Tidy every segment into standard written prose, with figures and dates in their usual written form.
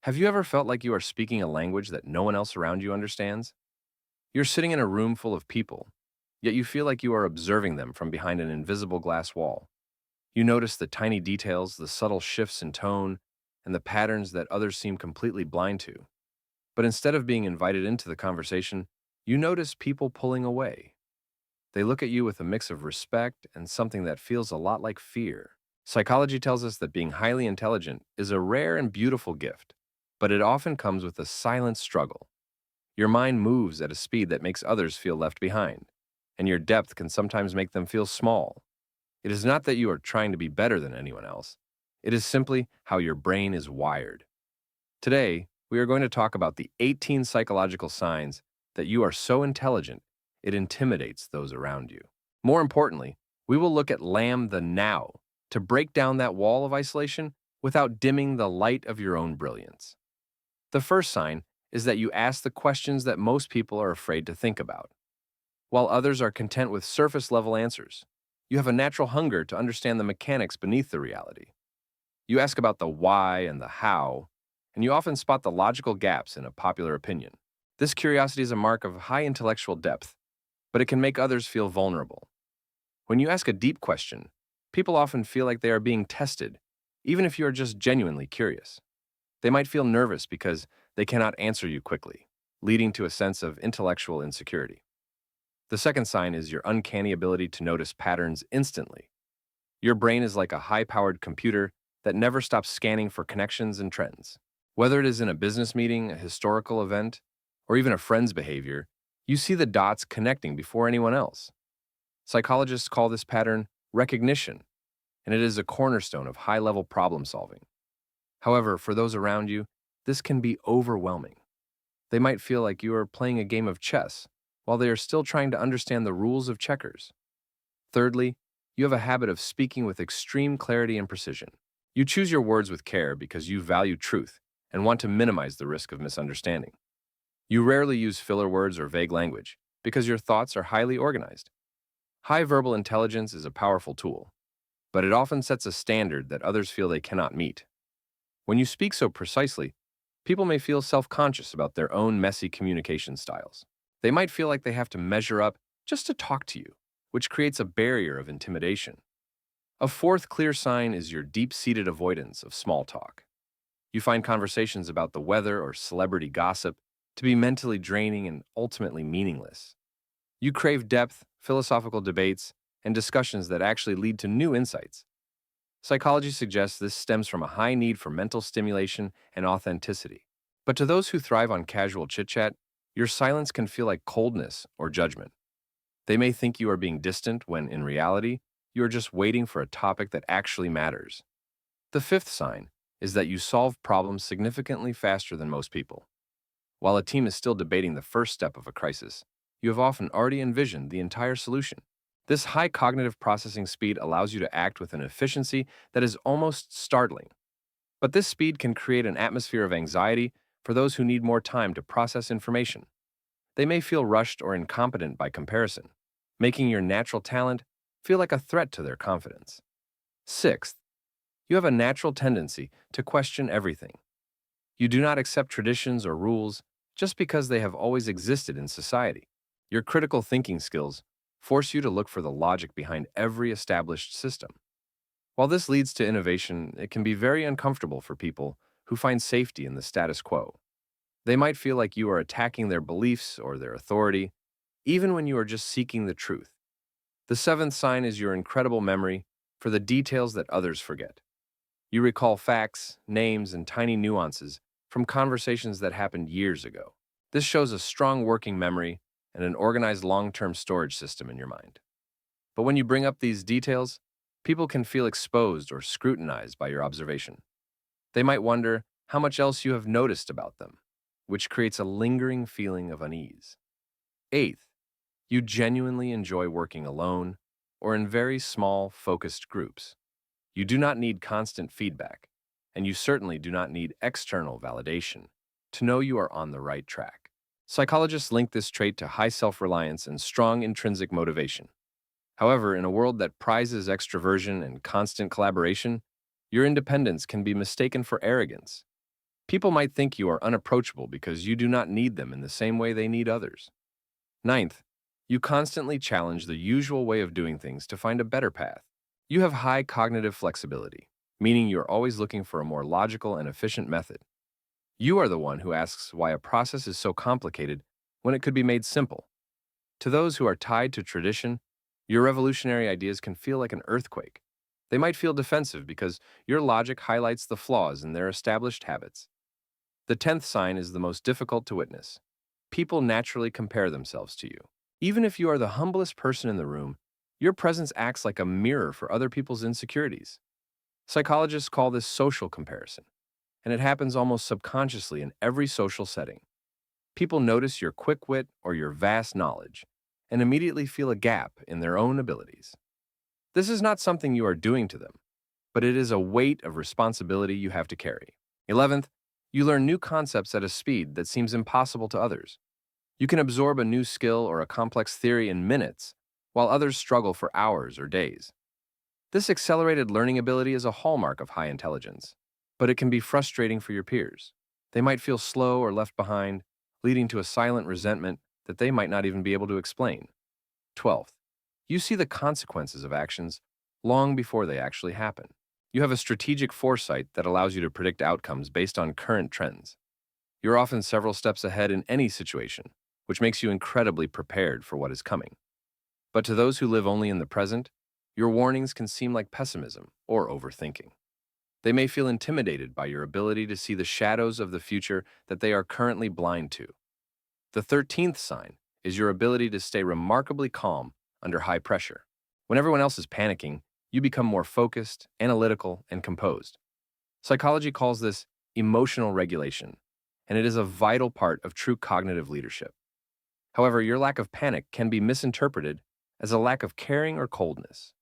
Have you ever felt like you are speaking a language that no one else around you understands? You're sitting in a room full of people, yet you feel like you are observing them from behind an invisible glass wall. You notice the tiny details, the subtle shifts in tone, and the patterns that others seem completely blind to. But instead of being invited into the conversation, you notice people pulling away. They look at you with a mix of respect and something that feels a lot like fear. Psychology tells us that being highly intelligent is a rare and beautiful gift, but it often comes with a silent struggle. Your mind moves at a speed that makes others feel left behind, and your depth can sometimes make them feel small. It is not that you are trying to be better than anyone else. It is simply how your brain is wired. Today, we are going to talk about the 18 psychological signs that you are so intelligent it intimidates those around you. More importantly, we will look at Lamb the Now to break down that wall of isolation without dimming the light of your own brilliance. The first sign is that you ask the questions that most people are afraid to think about. While others are content with surface level answers, you have a natural hunger to understand the mechanics beneath the reality. You ask about the why and the how, and you often spot the logical gaps in a popular opinion. This curiosity is a mark of high intellectual depth, but it can make others feel vulnerable. When you ask a deep question, people often feel like they are being tested, even if you are just genuinely curious. They might feel nervous because they cannot answer you quickly, leading to a sense of intellectual insecurity. The second sign is your uncanny ability to notice patterns instantly. Your brain is like a high-powered computer that never stops scanning for connections and trends. Whether it is in a business meeting, a historical event, or even a friend's behavior, you see the dots connecting before anyone else. Psychologists call this pattern recognition, and it is a cornerstone of high-level problem solving. However, for those around you, this can be overwhelming. They might feel like you are playing a game of chess while they are still trying to understand the rules of checkers. Thirdly, you have a habit of speaking with extreme clarity and precision. You choose your words with care because you value truth and want to minimize the risk of misunderstanding. You rarely use filler words or vague language because your thoughts are highly organized. High verbal intelligence is a powerful tool, but it often sets a standard that others feel they cannot meet. When you speak so precisely, people may feel self-conscious about their own messy communication styles. They might feel like they have to measure up just to talk to you, which creates a barrier of intimidation. A fourth clear sign is your deep-seated avoidance of small talk. You find conversations about the weather or celebrity gossip to be mentally draining and ultimately meaningless. You crave depth, philosophical debates, and discussions that actually lead to new insights. Psychology suggests this stems from a high need for mental stimulation and authenticity. But to those who thrive on casual chit-chat, your silence can feel like coldness or judgment. They may think you are being distant when, in reality, you are just waiting for a topic that actually matters. The fifth sign is that you solve problems significantly faster than most people. While a team is still debating the first step of a crisis, you have often already envisioned the entire solution. This high cognitive processing speed allows you to act with an efficiency that is almost startling. But this speed can create an atmosphere of anxiety for those who need more time to process information. They may feel rushed or incompetent by comparison, making your natural talent feel like a threat to their confidence. Sixth, you have a natural tendency to question everything. You do not accept traditions or rules just because they have always existed in society. Your critical thinking skills force you to look for the logic behind every established system. While this leads to innovation, it can be very uncomfortable for people who find safety in the status quo. They might feel like you are attacking their beliefs or their authority, even when you are just seeking the truth. The seventh sign is your incredible memory for the details that others forget. You recall facts, names, and tiny nuances from conversations that happened years ago. This shows a strong working memory and an organized long-term storage system in your mind. But when you bring up these details, people can feel exposed or scrutinized by your observation. They might wonder how much else you have noticed about them, which creates a lingering feeling of unease. Eighth, you genuinely enjoy working alone or in very small, focused groups. You do not need constant feedback, and you certainly do not need external validation to know you are on the right track. Psychologists link this trait to high self-reliance and strong intrinsic motivation. However, in a world that prizes extroversion and constant collaboration, your independence can be mistaken for arrogance. People might think you are unapproachable because you do not need them in the same way they need others. Ninth, you constantly challenge the usual way of doing things to find a better path. You have high cognitive flexibility, meaning you are always looking for a more logical and efficient method. You are the one who asks why a process is so complicated when it could be made simple. To those who are tied to tradition, your revolutionary ideas can feel like an earthquake. They might feel defensive because your logic highlights the flaws in their established habits. The 10th sign is the most difficult to witness. People naturally compare themselves to you. Even if you are the humblest person in the room, your presence acts like a mirror for other people's insecurities. Psychologists call this social comparison, and it happens almost subconsciously in every social setting. People notice your quick wit or your vast knowledge and immediately feel a gap in their own abilities. This is not something you are doing to them, but it is a weight of responsibility you have to carry. 11th, you learn new concepts at a speed that seems impossible to others. You can absorb a new skill or a complex theory in minutes, while others struggle for hours or days. This accelerated learning ability is a hallmark of high intelligence, but it can be frustrating for your peers. They might feel slow or left behind, leading to a silent resentment that they might not even be able to explain. 12th, you see the consequences of actions long before they actually happen. You have a strategic foresight that allows you to predict outcomes based on current trends. You're often several steps ahead in any situation, which makes you incredibly prepared for what is coming. But to those who live only in the present, your warnings can seem like pessimism or overthinking. They may feel intimidated by your ability to see the shadows of the future that they are currently blind to. The 13th sign is your ability to stay remarkably calm under high pressure. When everyone else is panicking, you become more focused, analytical, and composed. Psychology calls this emotional regulation, and it is a vital part of true cognitive leadership. However, your lack of panic can be misinterpreted as a lack of caring or coldness.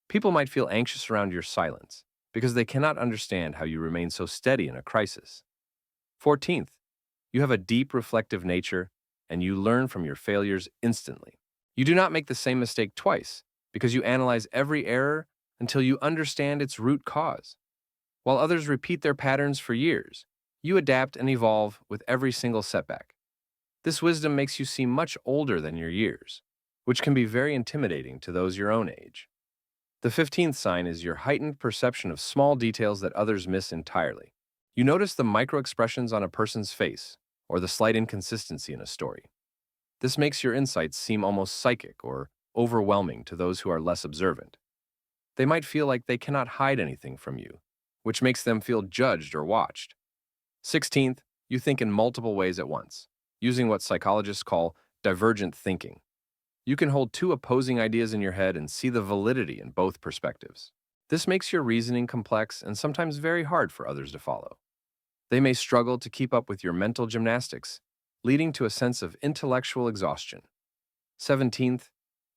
People might feel anxious around your silence because they cannot understand how you remain so steady in a crisis. 14th, you have a deep reflective nature and you learn from your failures instantly. You do not make the same mistake twice because you analyze every error until you understand its root cause. While others repeat their patterns for years, you adapt and evolve with every single setback. This wisdom makes you seem much older than your years, which can be very intimidating to those your own age. The 15th sign is your heightened perception of small details that others miss entirely. You notice the micro-expressions on a person's face or the slight inconsistency in a story. This makes your insights seem almost psychic or overwhelming to those who are less observant. They might feel like they cannot hide anything from you, which makes them feel judged or watched. 16th, you think in multiple ways at once, using what psychologists call divergent thinking. You can hold two opposing ideas in your head and see the validity in both perspectives. This makes your reasoning complex and sometimes very hard for others to follow. They may struggle to keep up with your mental gymnastics, leading to a sense of intellectual exhaustion. 17th,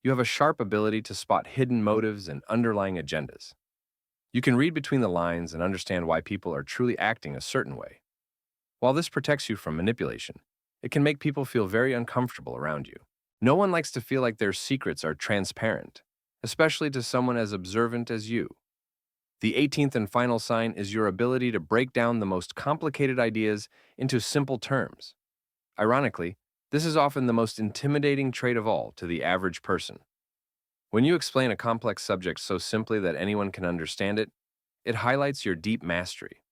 you have a sharp ability to spot hidden motives and underlying agendas. You can read between the lines and understand why people are truly acting a certain way. While this protects you from manipulation, it can make people feel very uncomfortable around you. No one likes to feel like their secrets are transparent, especially to someone as observant as you. The 18th and final sign is your ability to break down the most complicated ideas into simple terms. Ironically, this is often the most intimidating trait of all to the average person. When you explain a complex subject so simply that anyone can understand it, it highlights your deep mastery.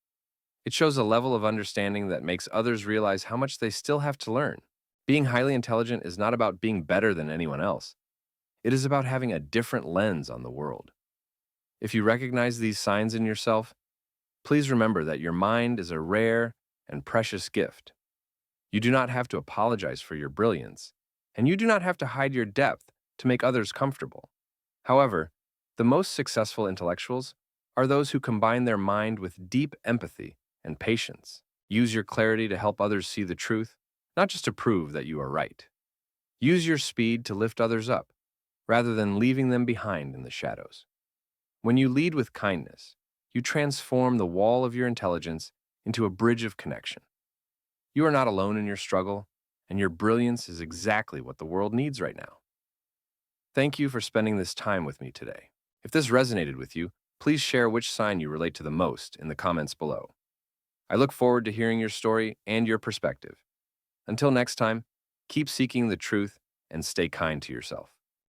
It shows a level of understanding that makes others realize how much they still have to learn. Being highly intelligent is not about being better than anyone else. It is about having a different lens on the world. If you recognize these signs in yourself, please remember that your mind is a rare and precious gift. You do not have to apologize for your brilliance, and you do not have to hide your depth to make others comfortable. However, the most successful intellectuals are those who combine their mind with deep empathy and patience. Use your clarity to help others see the truth, not just to prove that you are right. Use your speed to lift others up, rather than leaving them behind in the shadows. When you lead with kindness, you transform the wall of your intelligence into a bridge of connection. You are not alone in your struggle, and your brilliance is exactly what the world needs right now. Thank you for spending this time with me today. If this resonated with you, please share which sign you relate to the most in the comments below. I look forward to hearing your story and your perspective. Until next time, keep seeking the truth and stay kind to yourself.